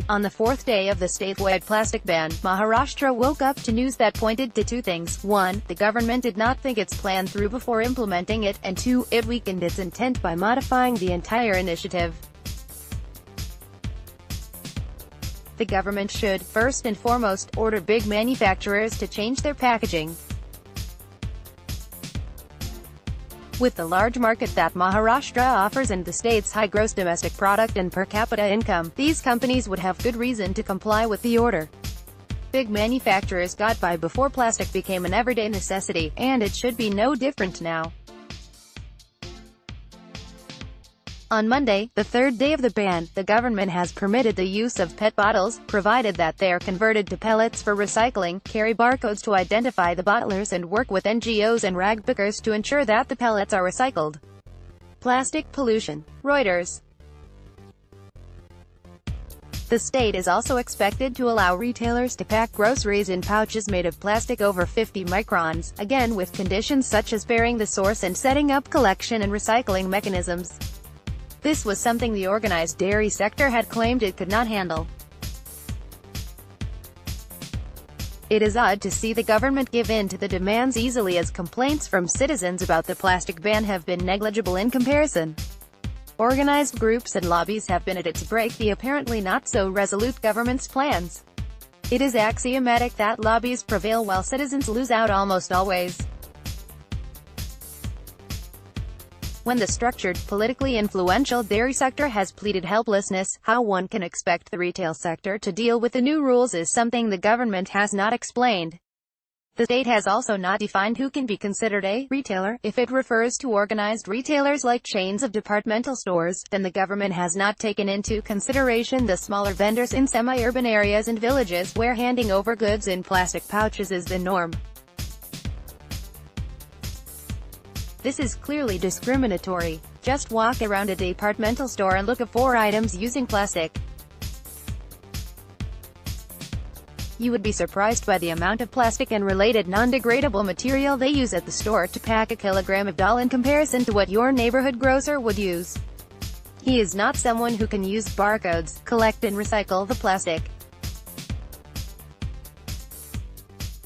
On the fourth day of the statewide plastic ban, Maharashtra woke up to news that pointed to two things. 1. The government did not think its plan through before implementing it, and 2. It weakened its intent by modifying the entire initiative. The government should, first and foremost, order big manufacturers to change their packaging. With the large market that Maharashtra offers and the state's high gross domestic product and per capita income, these companies would have good reason to comply with the order. Big manufacturers got by before plastic became an everyday necessity, and it should be no different now. On Monday, the third day of the ban, the government has permitted the use of PET bottles, provided that they are converted to pellets for recycling, carry barcodes to identify the bottlers and work with NGOs and rag pickers to ensure that the pellets are recycled. Plastic pollution. Reuters. The state is also expected to allow retailers to pack groceries in pouches made of plastic over 50 microns, again with conditions such as bearing the source and setting up collection and recycling mechanisms. This was something the organized dairy sector had claimed it could not handle. It is odd to see the government give in to the demands easily, as complaints from citizens about the plastic ban have been negligible in comparison. Organized groups and lobbies have been at it to break the apparently not-so-resolute government's plans. It is axiomatic that lobbies prevail while citizens lose out almost always. When the structured, politically influential dairy sector has pleaded helplessness, how one can expect the retail sector to deal with the new rules is something the government has not explained. The state has also not defined who can be considered a retailer. If it refers to organized retailers like chains of departmental stores, then the government has not taken into consideration the smaller vendors in semi-urban areas and villages, where handing over goods in plastic pouches is the norm. This is clearly discriminatory. Just walk around a departmental store and look at 4 items using plastic. You would be surprised by the amount of plastic and related non-degradable material they use at the store to pack a kilogram of dal in comparison to what your neighborhood grocer would use. He is not someone who can use barcodes, collect and recycle the plastic.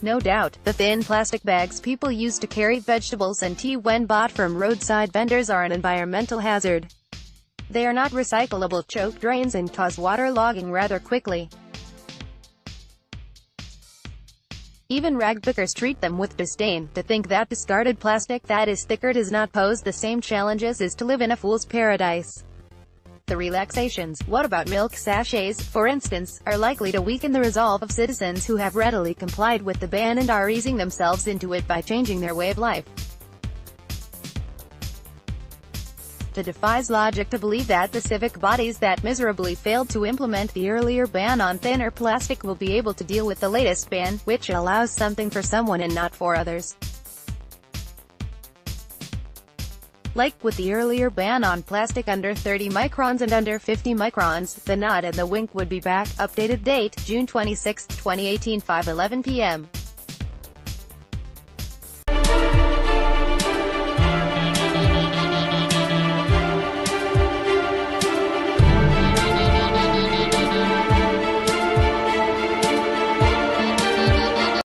No doubt, the thin plastic bags people use to carry vegetables and tea when bought from roadside vendors are an environmental hazard. They are not recyclable, choke drains and cause water logging rather quickly. Even rag pickers treat them with disdain. To think that discarded plastic that is thicker does not pose the same challenges is to live in a fool's paradise. The relaxations, what about milk sachets, for instance, are likely to weaken the resolve of citizens who have readily complied with the ban and are easing themselves into it by changing their way of life. It defies logic to believe that the civic bodies that miserably failed to implement the earlier ban on thinner plastic will be able to deal with the latest ban, which allows something for someone and not for others. Like with the earlier ban on plastic under 30 microns and under 50 microns, the nod and the wink would be back. Updated date, June 26, 2018, 5:11 p.m.